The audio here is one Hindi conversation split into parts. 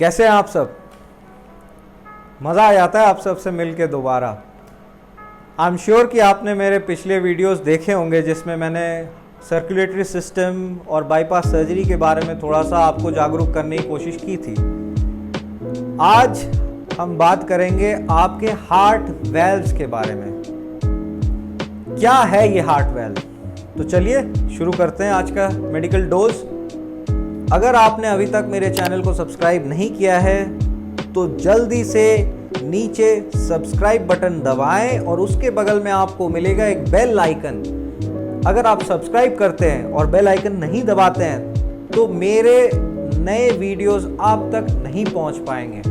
कैसे हैं आप सब? मज़ा आ जाता है आप सबसे मिलके दोबारा। आई एम श्योर कि आपने मेरे पिछले वीडियोस देखे होंगे जिसमें मैंने सर्कुलेटरी सिस्टम और बाईपास सर्जरी के बारे में थोड़ा सा आपको जागरूक करने की कोशिश की थी। आज हम बात करेंगे आपके हार्ट वेल्व्स के बारे में। क्या है ये हार्ट वेल्व? तो चलिए शुरू करते हैं आज का मेडिकल डोज। अगर आपने अभी तक मेरे चैनल को सब्सक्राइब नहीं किया है तो जल्दी से नीचे सब्सक्राइब बटन दबाएं और उसके बगल में आपको मिलेगा एक बेल आइकन। अगर आप सब्सक्राइब करते हैं और बेल आइकन नहीं दबाते हैं तो मेरे नए वीडियोस आप तक नहीं पहुंच पाएंगे।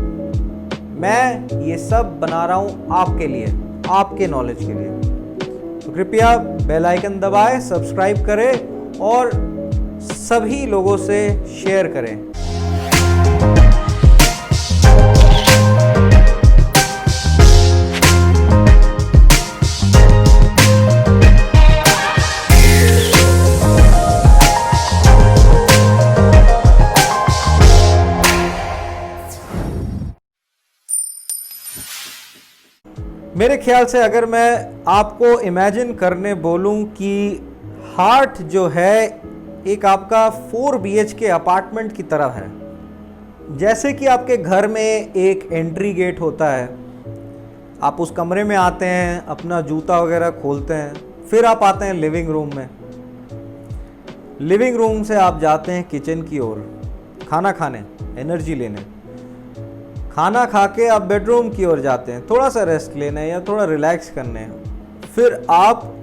मैं ये सब बना रहा हूं आपके लिए, आपके नॉलेज के लिए। तो कृपया बेल आइकन दबाएं, सब्सक्राइब करें और सभी लोगों से शेयर करें। मेरे ख्याल से अगर मैं आपको इमेजिन करने बोलूं कि हार्ट जो है एक आपका 4 BHK अपार्टमेंट की तरह है। जैसे कि आपके घर में एक एंट्री गेट होता है, आप उस कमरे में आते हैं, अपना जूता वगैरह खोलते हैं, फिर आप आते हैं लिविंग रूम में। लिविंग रूम से आप जाते हैं किचन की ओर खाना खाने, एनर्जी लेने। खाना खा के आप बेडरूम की ओर जाते हैं थोड़ा सा रेस्ट लेने या थोड़ा रिलैक्स करने। फिर आप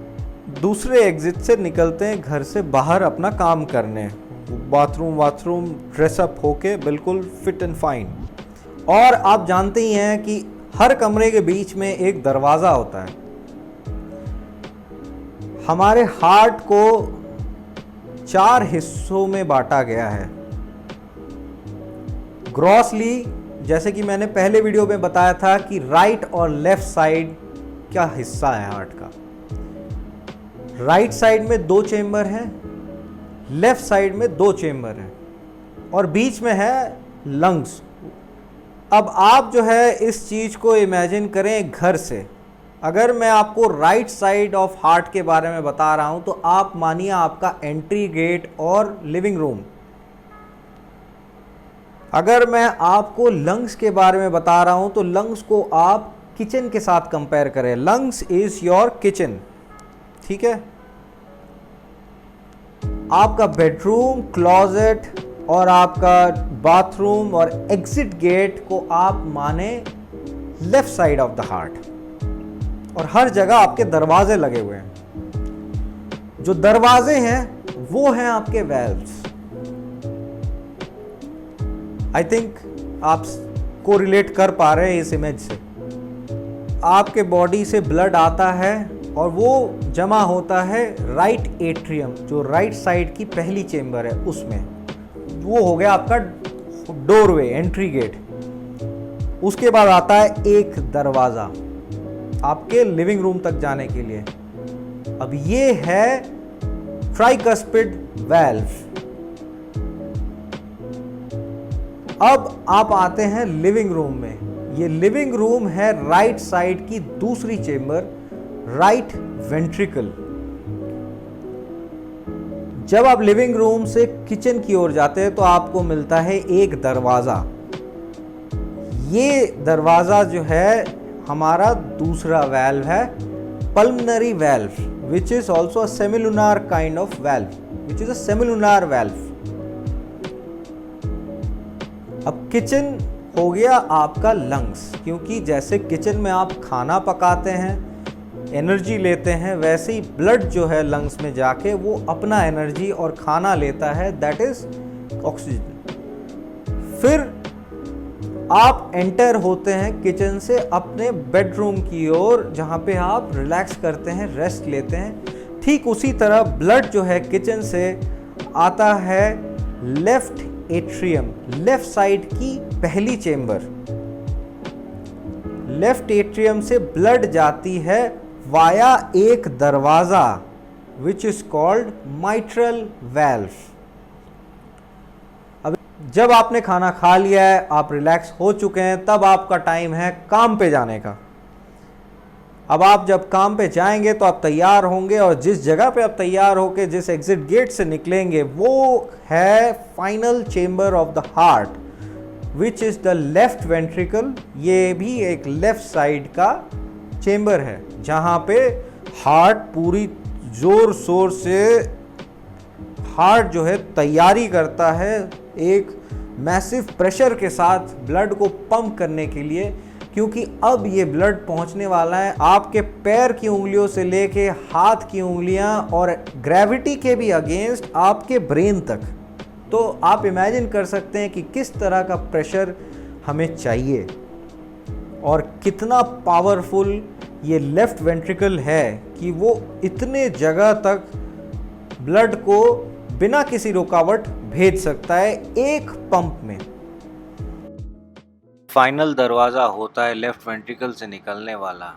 दूसरे एग्जिट से निकलते हैं घर से बाहर अपना काम करने, बाथरूम ड्रेसअप होके बिल्कुल फिट एंड फाइन। और आप जानते ही हैं कि हर कमरे के बीच में एक दरवाज़ा होता है। हमारे हार्ट को 4 हिस्सों में बांटा गया है ग्रॉसली। जैसे कि मैंने पहले वीडियो में बताया था कि राइट और लेफ्ट साइड क्या हिस्सा है हार्ट का। राइट साइड में 2 चेंबर हैं, लेफ्ट साइड में 2 चेंबर हैं और बीच में है लंग्स। अब आप जो है इस चीज़ को इमेजिन करें घर से। अगर मैं आपको राइट साइड ऑफ हार्ट के बारे में बता रहा हूं तो आप मानिए आपका एंट्री गेट और लिविंग रूम। अगर मैं आपको लंग्स के बारे में बता रहा हूं तो लंग्स को आप किचन के साथ कंपेयर करें। लंग्स इज योर किचन, ठीक है। आपका बेडरूम, क्लोजेट और आपका बाथरूम और एग्जिट गेट को आप माने left side of the heart. और हर जगह आपके दरवाजे लगे हुए हैं। जो दरवाजे हैं वो हैं आपके वेल्व्स। आई थिंक आप को रिलेट कर पा रहे हैं इस इमेज से। आपके बॉडी से ब्लड आता है और वो जमा होता है राइट एट्रियम, जो राइट साइड की पहली चेंबर है उसमें। वो हो गया आपका डोरवे, एंट्री गेट। उसके बाद आता है एक दरवाज़ा आपके लिविंग रूम तक जाने के लिए। अब ये है ट्राइकस्पिड वेल्व। अब आप आते हैं लिविंग रूम में। ये लिविंग रूम है राइट साइड की दूसरी चेंबर, राइट वेंट्रिकल। जब आप लिविंग रूम से किचन की ओर जाते हैं तो आपको मिलता है एक दरवाजा। ये दरवाजा जो है हमारा दूसरा वेल्व है, pulmonary valve, which is also a semilunar kind of valve, which is a semilunar valve. अब किचन हो गया आपका लंग्स, क्योंकि जैसे किचन में आप खाना पकाते हैं, एनर्जी लेते हैं, वैसे ही ब्लड जो है लंग्स में जाके वो अपना एनर्जी और खाना लेता है, दैट इज ऑक्सीजन। फिर आप एंटर होते हैं किचन से अपने बेडरूम की ओर, जहाँ पे आप रिलैक्स करते हैं, रेस्ट लेते हैं। ठीक उसी तरह ब्लड जो है किचन से आता है लेफ्ट एट्रियम, लेफ्ट साइड की पहली चेंबर। लेफ्ट एट्रियम से ब्लड जाती है वाया एक दरवाजा which is called mitral valve. अब जब आपने खाना खा लिया है, आप रिलैक्स हो चुके हैं, तब आपका टाइम है काम पे जाने का। अब आप जब काम पे जाएंगे तो आप तैयार होंगे, और जिस जगह पे आप तैयार होके जिस एग्जिट गेट से निकलेंगे वो है final chamber of the heart, which is the left ventricle. ये भी एक लेफ्ट साइड का चेंबर है जहाँ पे हार्ट पूरी जोर शोर से हार्ट जो है तैयारी करता है एक मैसिव प्रेशर के साथ ब्लड को पंप करने के लिए, क्योंकि अब ये ब्लड पहुंचने वाला है आपके पैर की उंगलियों से लेके हाथ की उंगलियां और ग्रेविटी के भी अगेंस्ट आपके ब्रेन तक। तो आप इमेजिन कर सकते हैं कि किस तरह का प्रेशर हमें चाहिए और कितना पावरफुल ये लेफ्ट वेंट्रिकल है कि वो इतने जगह तक ब्लड को बिना किसी रुकावट भेज सकता है एक पंप में। फाइनल दरवाज़ा होता है लेफ्ट वेंट्रिकल से निकलने वाला,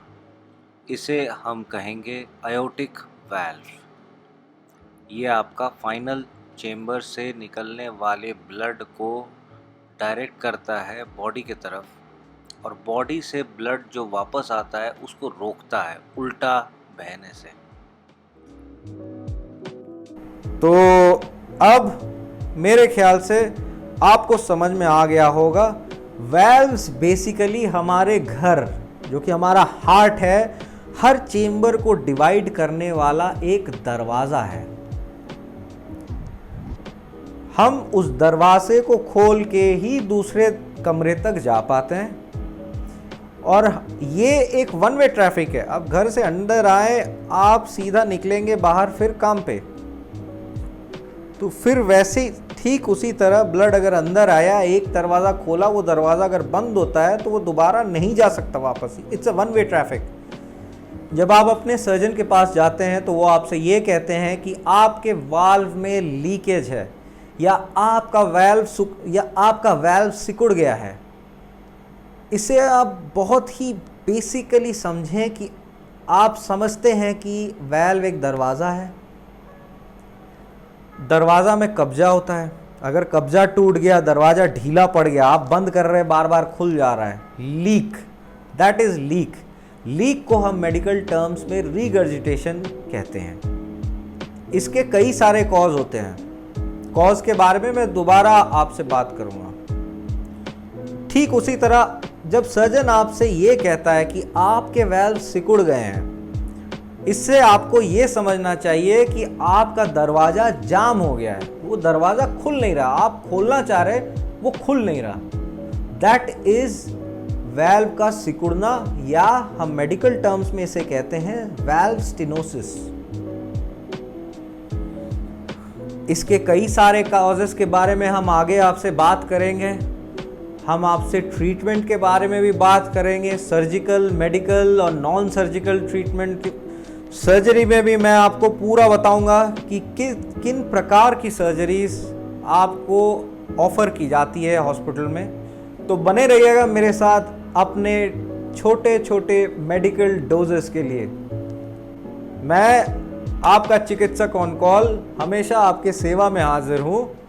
इसे हम कहेंगे अयोटिक वाल्व। ये आपका फाइनल चेंबर से निकलने वाले ब्लड को डायरेक्ट करता है बॉडी की तरफ, और बॉडी से ब्लड जो वापस आता है उसको रोकता है उल्टा बहने से। तो अब मेरे ख्याल से आपको समझ में आ गया होगा, वैल्व्स बेसिकली हमारे घर जो कि हमारा हार्ट है, हर चेंबर को डिवाइड करने वाला एक दरवाज़ा है। हम उस दरवाजे को खोल के ही दूसरे कमरे तक जा पाते हैं, और ये एक वन वे ट्रैफिक है। अब घर से अंदर आए, आप सीधा निकलेंगे बाहर फिर काम पे, तो फिर वैसे ठीक उसी तरह ब्लड अगर अंदर आया, एक दरवाज़ा खोला, वो दरवाज़ा अगर बंद होता है तो वो दोबारा नहीं जा सकता वापस। It's a one way traffic. जब आप अपने सर्जन के पास जाते हैं तो वो आपसे ये कहते हैं कि आपके वाल्व में लीकेज है, या आपका वाल्व सिकुड़ गया है। इसे आप बहुत ही बेसिकली समझें कि आप समझते हैं कि वाल्व एक दरवाज़ा है, दरवाज़ा में कब्जा होता है। अगर कब्जा टूट गया, दरवाज़ा ढीला पड़ गया, आप बंद कर रहे हैं, बार बार खुल जा रहा है, leak, that is leak. Leak को हम मेडिकल टर्म्स में रीगर्जिटेशन कहते हैं। इसके कई सारे कॉज होते हैं, कॉज के बारे में मैं दोबारा आपसे बात करूँगा। ठीक उसी तरह जब सर्जन आपसे ये कहता है कि आपके वाल्व सिकुड़ गए हैं, इससे आपको ये समझना चाहिए कि आपका दरवाज़ा जाम हो गया है, वो दरवाज़ा खुल नहीं रहा, आप खोलना चाह रहे, वो खुल नहीं रहा। दैट इज़ वाल्व का सिकुड़ना, या हम मेडिकल टर्म्स में इसे कहते हैं वाल्व स्टेनोसिस। इसके कई सारे कॉजेस के बारे में हम आगे आपसे बात करेंगे। हम आपसे ट्रीटमेंट के बारे में भी बात करेंगे, सर्जिकल, मेडिकल और नॉन सर्जिकल ट्रीटमेंट। सर्जरी में भी मैं आपको पूरा बताऊंगा कि किन प्रकार की सर्जरीज आपको ऑफ़र की जाती है हॉस्पिटल में। तो बने रहिएगा मेरे साथ अपने छोटे छोटे मेडिकल डोजेस के लिए। मैं आपका चिकित्सक ऑन कॉल हमेशा आपके सेवा में हाजिर हूँ।